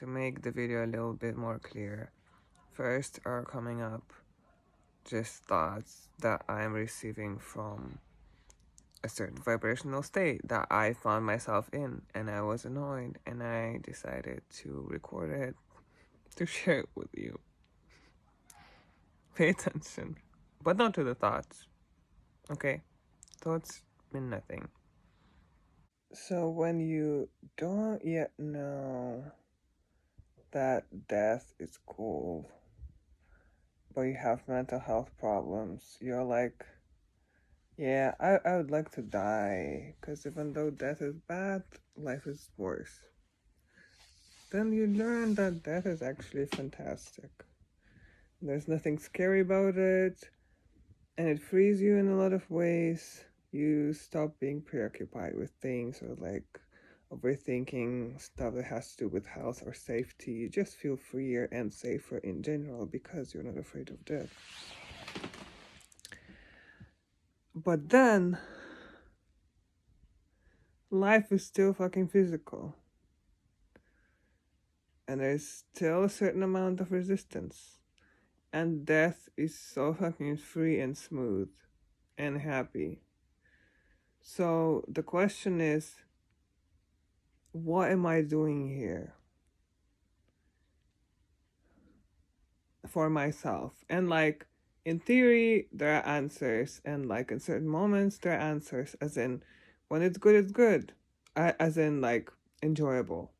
to make the video a little bit more clear, first are coming up just thoughts that I'm receiving from a certain vibrational state that I found myself in, and I was annoyed, and I decided to record it to share it with you. Pay attention, but not to the thoughts, okay? Thoughts mean nothing. So when you don't yet know that death is cool, but you have mental health problems, you're like, yeah, I would like to die, because even though death is bad, life is worse. Then you learn that death is actually fantastic. There's nothing scary about it, and it frees you in a lot of ways. You stop being preoccupied with things or like overthinking stuff that has to do with health or safety. You just feel freer and safer in general because you're not afraid of death. But then, life is still fucking physical. And there's still a certain amount of resistance. And death is so fucking free and smooth and happy. So the question is, what am I doing here for myself? And like, in theory, there are answers, and like in certain moments, there are answers, as in, when it's good, it's good, as in like enjoyable.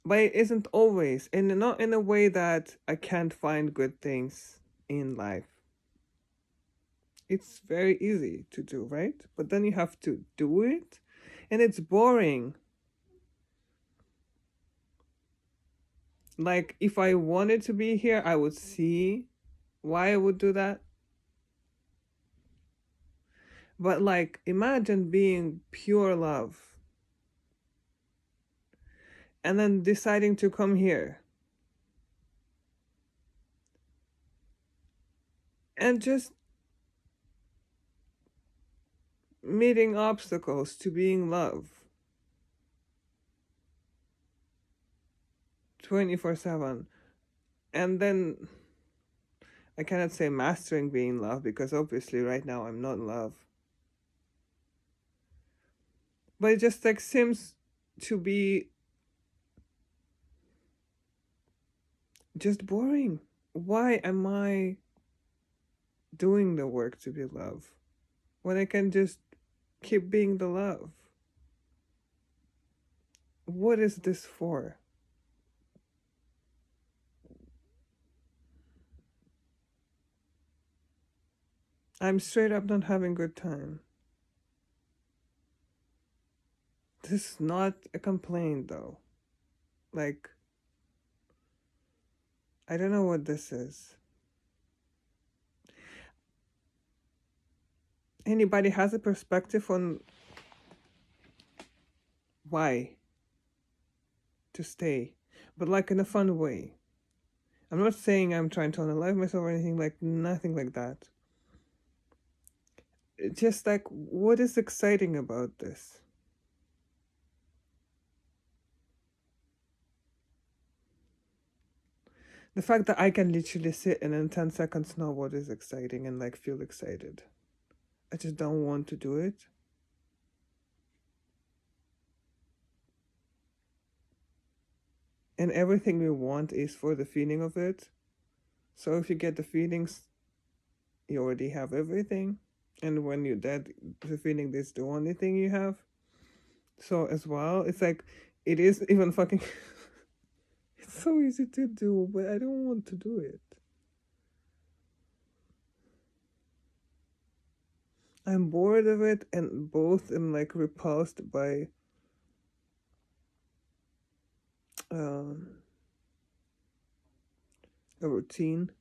But it isn't always, and not in a way that I can't find good things in life. It's very easy to do, right? But then you have to do it, and it's boring. Like, if I wanted to be here, I would see why I would do that. But like, imagine being pure love and then deciding to come here and just meeting obstacles to being love 24/7. And then I cannot say mastering being love, because obviously right now I'm not in love. But it just like seems to be just boring. Why am I doing the work to be love when I can just keep being the love? What is this for? I'm straight up not having good time. This is not a complaint though. Like, I don't know what this is. Anybody has a perspective on why to stay, but like in a fun way. I'm not saying I'm trying to unalive myself or anything, like nothing like that. It's just like, what is exciting about this? The fact that I can literally sit and in 10 seconds know what is exciting and like feel excited. I just don't want to do it. And everything we want is for the feeling of it. So if you get the feelings, you already have everything. And when you're dead, the feeling is the only thing you have. So as well, it's like, it is even fucking it's so easy to do, but I don't want to do it. I'm bored of it, and both am like repulsed by a routine.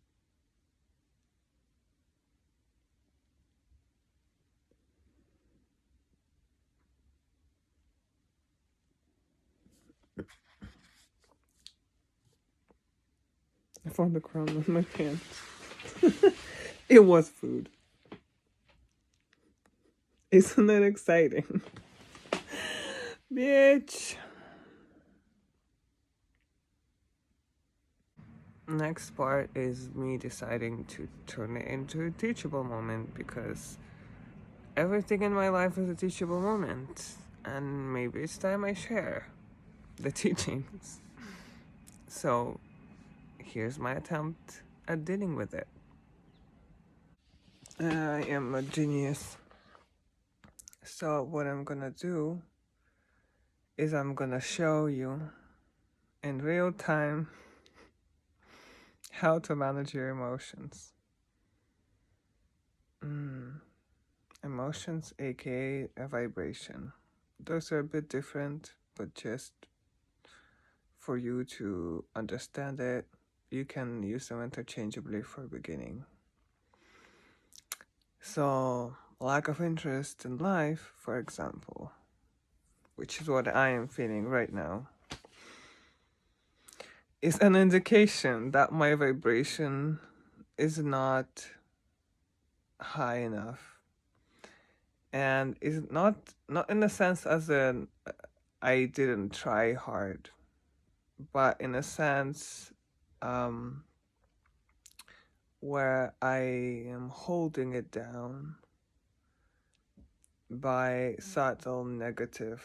I found the crown on my pants. It was food. Isn't that exciting? Bitch. Next part is me deciding to turn it into a teachable moment, because everything in my life is a teachable moment, and maybe it's time I share the teachings. So, here's my attempt at dealing with it. I am a genius. So, what I'm gonna do is I'm gonna show you in real time how to manage your emotions. Emotions, aka a vibration. Those are a bit different, but just for you to understand it, you can use them interchangeably for beginning. So, lack of interest in life, for example, which is what I am feeling right now, is an indication that my vibration is not high enough, and is not in a sense as in I didn't try hard, but in a sense where I am holding it down by subtle negative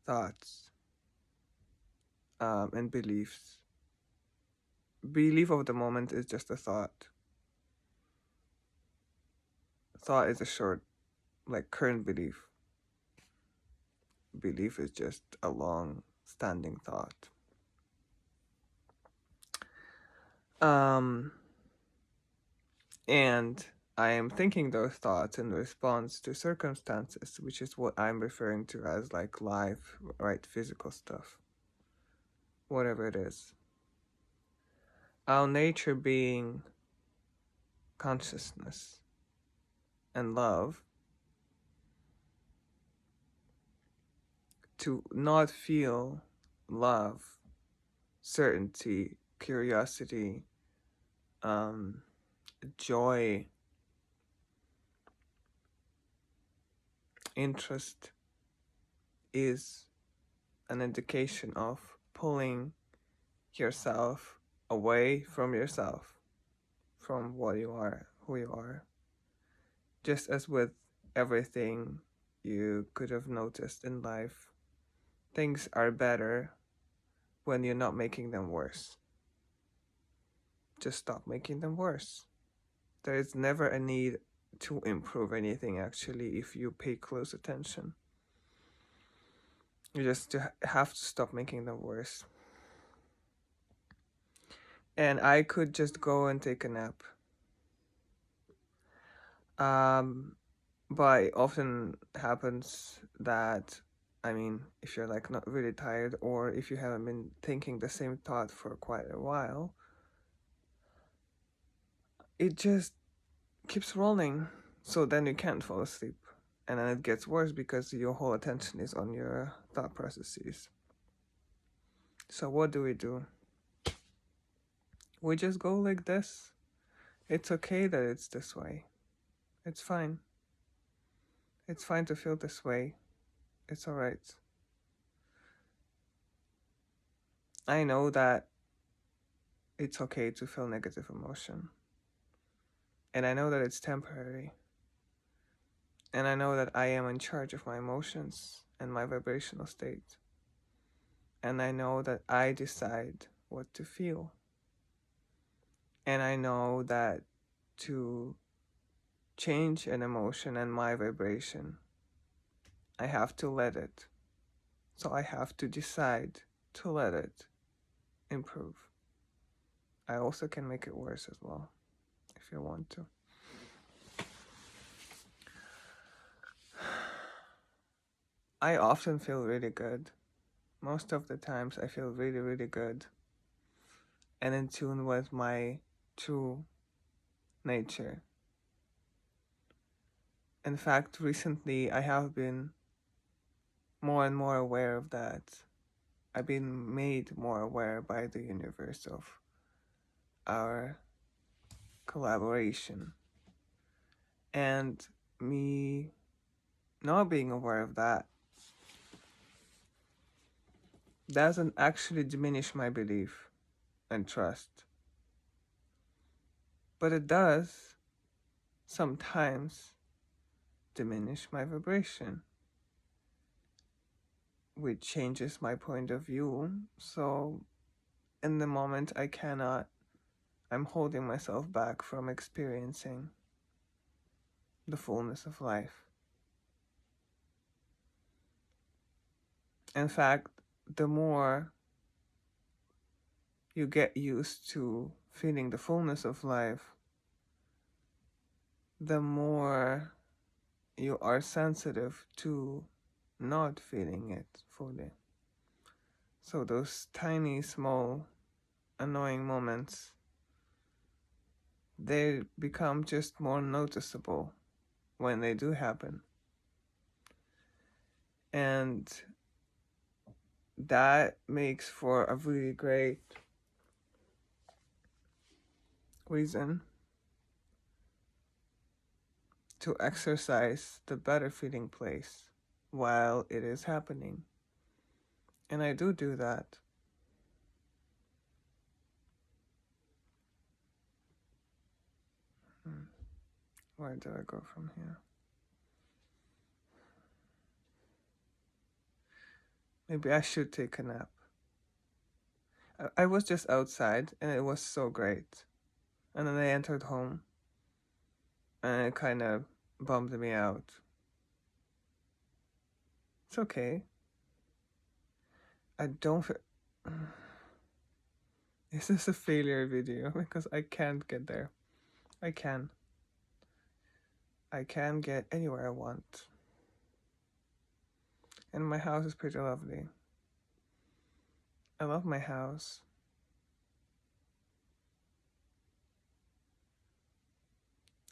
thoughts and beliefs. Belief of the moment is just a thought. Thought is a short, like current belief. Belief is just a long standing thought. And I am thinking those thoughts in response to circumstances, which is what I'm referring to as like life, right? Physical stuff. Whatever it is. Our nature being consciousness and love, to not feel love, certainty, curiosity, joy, interest is an indication of pulling yourself away from yourself, from what you are, who you are. Just as with everything you could have noticed in life, things are better when you're not making them worse. Just stop making them worse. There is never a need to improve anything, actually, if you pay close attention. You just have to stop making them worse. And I could just go and take a nap. But it often happens that, I mean, if you're like not really tired, or if you haven't been thinking the same thought for quite a while, it just keeps rolling. So then you can't fall asleep. And then it gets worse because your whole attention is on your thought processes. So what do? We just go like this. It's okay that it's this way. It's fine. It's fine to feel this way. It's alright. I know that it's okay to feel negative emotion. And I know that it's temporary. And I know that I am in charge of my emotions and my vibrational state. And I know that I decide what to feel. And I know that to change an emotion and my vibration, I have to let it. So I have to decide to let it improve. I also can make it worse as well, if you want to. I often feel really good. Most of the times I feel really, really good and in tune with my true nature. In fact, recently I have been more and more aware of that. I've been made more aware by the universe of our collaboration. And me not being aware of that doesn't actually diminish my belief and trust, but it does sometimes diminish my vibration, which changes my point of view. So in the moment, I'm holding myself back from experiencing the fullness of life. In fact, the more you get used to feeling the fullness of life, the more you are sensitive to not feeling it fully. So those tiny, small, annoying moments, they become just more noticeable when they do happen. And that makes for a really great reason to exercise the better feeling place while it is happening. And I do that. Where do I go from here? Maybe I should take a nap. I was just outside and it was so great. And then I entered home and it kind of bummed me out. It's okay. I don't feel... Is this a failure video? Because I can't get there. I can get anywhere I want. And my house is pretty lovely. I love my house.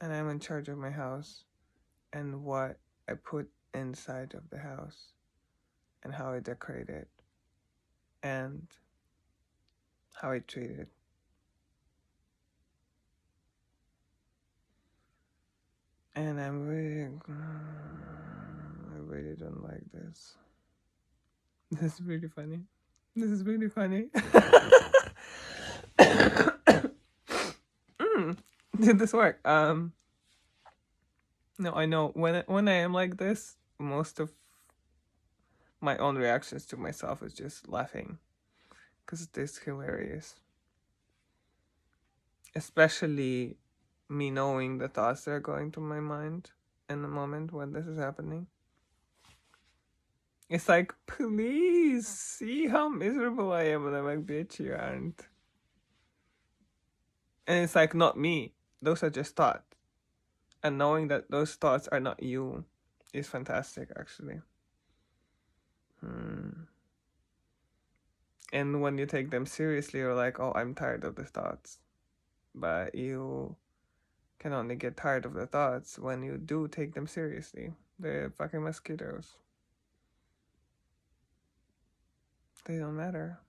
And I'm in charge of my house and what I put inside of the house and how I decorate it and how I treat it. And I really don't like this. This is really funny. This is really funny. Did this work? No, I know when I am like this, most of my own reactions to myself is just laughing, because it is hilarious. Especially me knowing the thoughts that are going to my mind in the moment when this is happening. It's like, please see how miserable I am, and I'm like, bitch, you aren't. And it's like, not me. Those are just thoughts. And knowing that those thoughts are not you is fantastic, actually. And when you take them seriously, you're like, oh, I'm tired of the thoughts. But you can only get tired of the thoughts when you do take them seriously. They're fucking mosquitoes. They don't matter.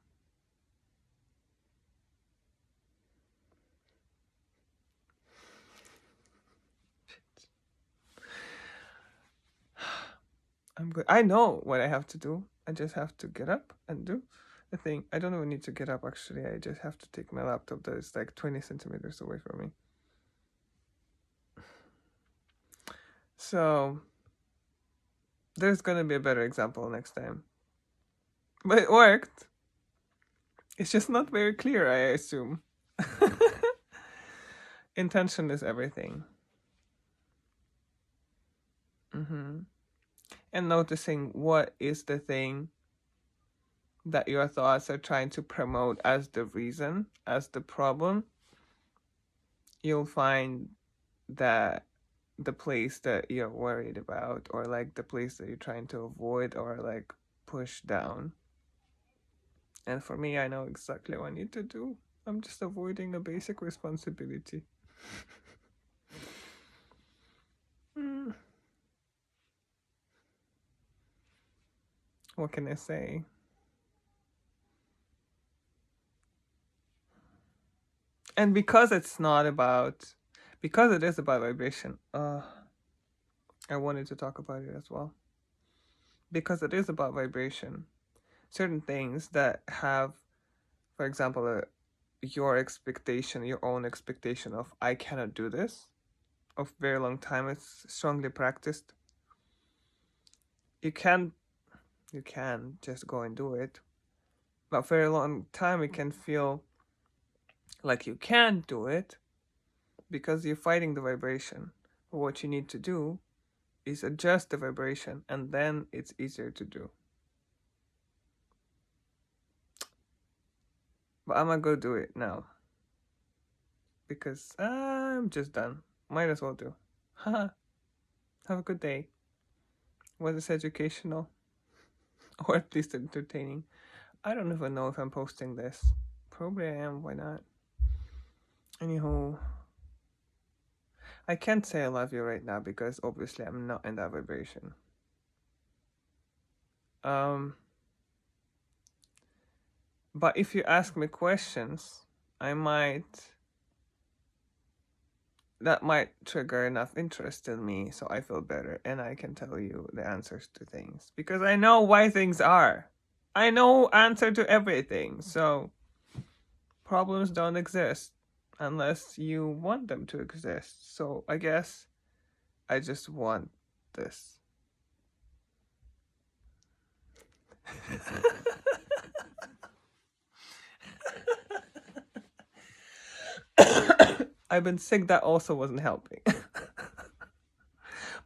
I'm good. I know what I have to do. I just have to get up and do the thing. I don't even need to get up, actually. I just have to take my laptop that is like 20 centimeters away from me. So there's gonna be a better example next time. But it worked. It's just not very clear, I assume. Intention is everything. And noticing what is the thing that your thoughts are trying to promote as the reason, as the problem, you'll find that the place that you're worried about, or like the place that you're trying to avoid or like push down. And for me, I know exactly what I need to do. I'm just avoiding a basic responsibility. What can I say? And because it is about vibration, I wanted to talk about it as well because it is about vibration. Certain things that have, for example, your expectation, your own expectation of I cannot do this, of very long time, it's strongly practiced. You can just go and do it, but for a long time it can feel like you can't do it because you're fighting the vibration. But what you need to do is adjust the vibration, and then it's easier to do. But I'm gonna go do it now because I'm just done. Might as well do. Haha. Have a good day. Was this educational? Or at least entertaining? I don't even know if I'm posting this. Probably I am, why not? Anywho, I can't say I love you right now because obviously I'm not in that vibration. But if you ask me questions, that might trigger enough interest in me so I feel better and I can tell you the answers to things because I know why things are. I know answer to everything, so problems don't exist unless you want them to exist. So I guess I just want this. I've been sick, that also wasn't helping.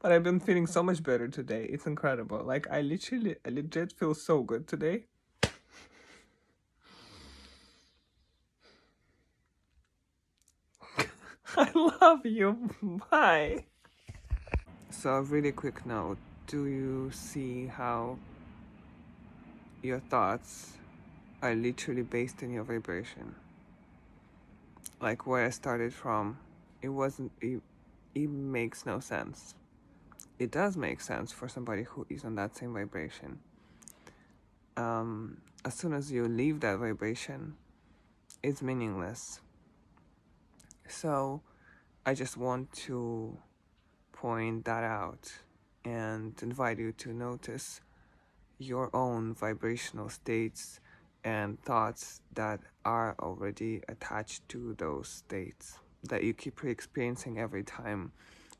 But I've been feeling so much better today. It's incredible. Like I legit feel so good today. I love you. Bye. So a really quick note. Do you see how your thoughts are literally based in your vibration? Like where I started from, it makes no sense. It does make sense for somebody who is on that same vibration. As soon as you leave that vibration, it's meaningless. So I just want to point that out and invite you to notice your own vibrational states and thoughts that are already attached to those states that you keep re-experiencing every time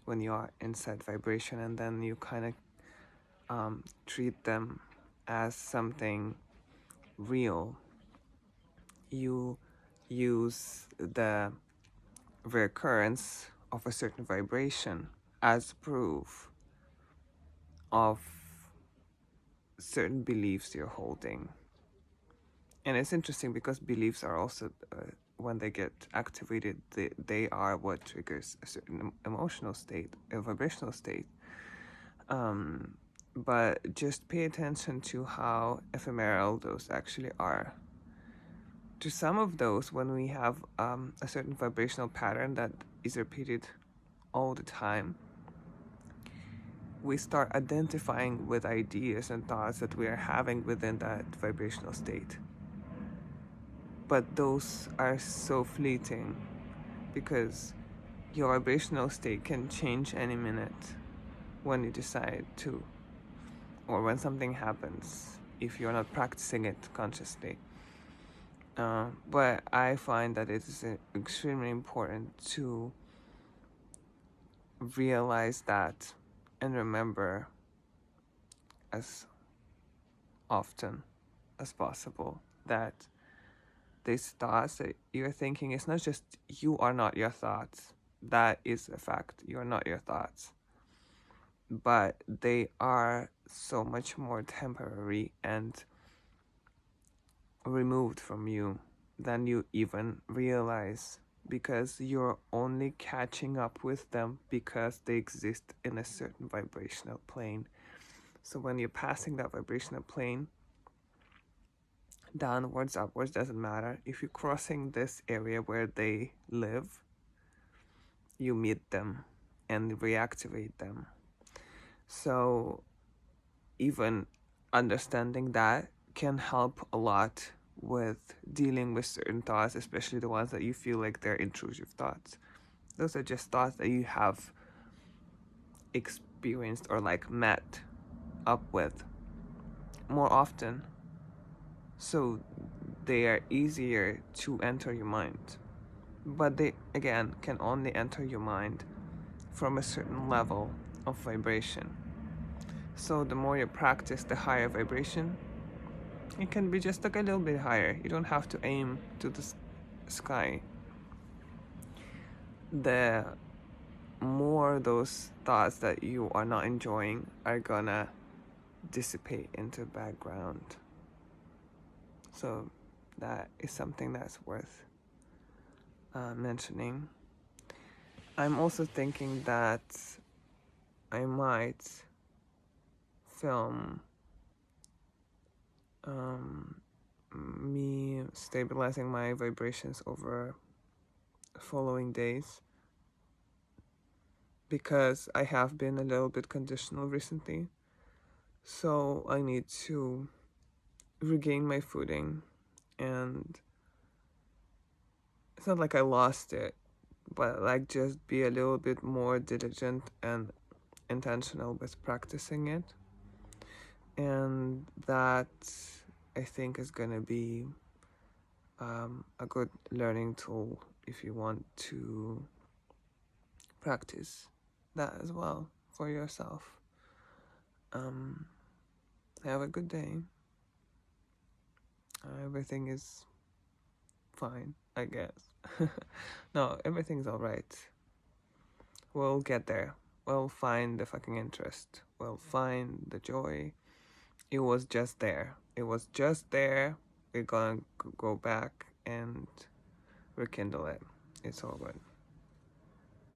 when you are in said vibration, and then you kind of treat them as something real. You use the recurrence of a certain vibration as proof of certain beliefs you're holding. And it's interesting because beliefs are also, when they get activated, they are what triggers a certain emotional state, a vibrational state. But just pay attention to how ephemeral those actually are. To some of those, when we have a certain vibrational pattern that is repeated all the time, we start identifying with ideas and thoughts that we are having within that vibrational state. But those are so fleeting because your vibrational state can change any minute when you decide to, or when something happens if you're not practicing it consciously. But I find that it is extremely important to realize that and remember as often as possible that these thoughts that you're thinking, is not just you are not your thoughts. That is a fact. You're not your thoughts. But they are so much more temporary and removed from you than you even realize, because you're only catching up with them because they exist in a certain vibrational plane. So when you're passing that vibrational plane, downwards, upwards, doesn't matter. If you're crossing this area where they live, you meet them and reactivate them. So even understanding that can help a lot with dealing with certain thoughts, especially the ones that you feel like they're intrusive thoughts. Those are just thoughts that you have experienced or like met up with more often, so they are easier to enter your mind. But they, again, can only enter your mind from a certain level of vibration. So the more you practice the higher vibration, it can be just like a little bit higher. You don't have to aim to the sky. The more those thoughts that you are not enjoying are gonna dissipate into background. So that is something that's worth mentioning. I'm also thinking that I might film me stabilizing my vibrations over following days, because I have been a little bit conditional recently. So I need to regain my footing, and it's not like I lost it, but like just be a little bit more diligent and intentional with practicing it. And that, I think, is gonna be a good learning tool if you want to practice that as well for yourself. Have a good day. Everything is fine, I guess. No, everything's alright. We'll get there. We'll find the fucking interest. We'll find the joy. It was just there. It was just there. We're gonna go back and rekindle it. It's all good.